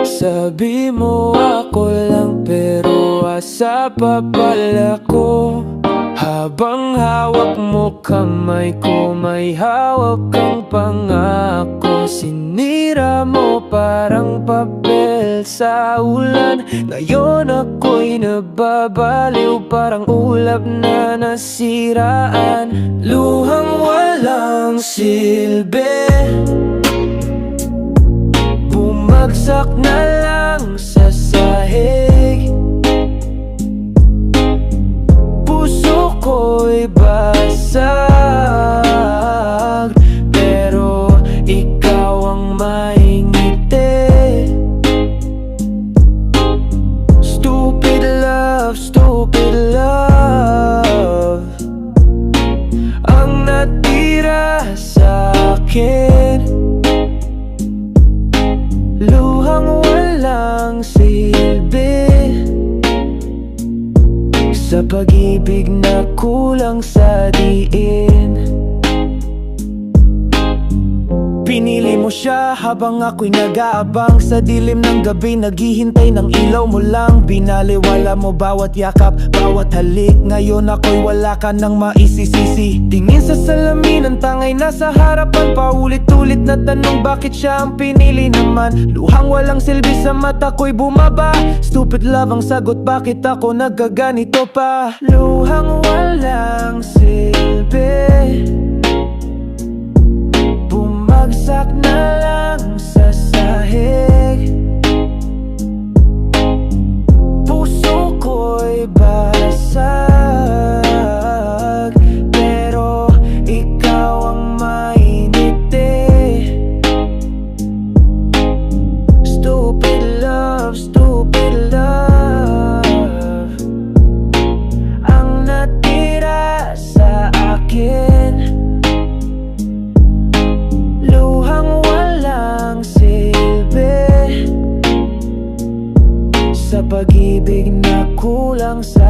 Sabi mo ako lang pero asa pa pala ko. Habang hawak mo kamay ko, may hawak kang pangako. Sinira mo parang papel sa ulan. Ngayon ako'y nababaliw, parang ulap na nasiraan. Luhang walang silbi, bumagsak na lang sa sahig. Puso ko'y basag, pero ikaw ang maingiti. Stupid love ang natira sa akin. Luhang walang silbi, sa pag-ibig na kulang sa diin. Pinili mo siya habang ako'y nag-aabang. Sa dilim ng gabi naghihintay ng ilaw mo lang. Binaliwala mo bawat yakap, bawat halik. Ngayon ako'y wala ka nang maisisisi. Tingin sa salamin, ang tangay nasa harapan. Paulit-ulit na tanong bakit siya ang pinili naman. Luhang walang silbi sa mata ko'y bumaba. Stupid love ang sagot, bakit ako nagkaganito pa? Luhang walang silbi, bumagsak na lang sa sahig. Puso ko'y basag, pero ikaw ang mainiti. Stupid love ang natira sa akin. Luhang walang silbi, sa pag-ibig na kulang sa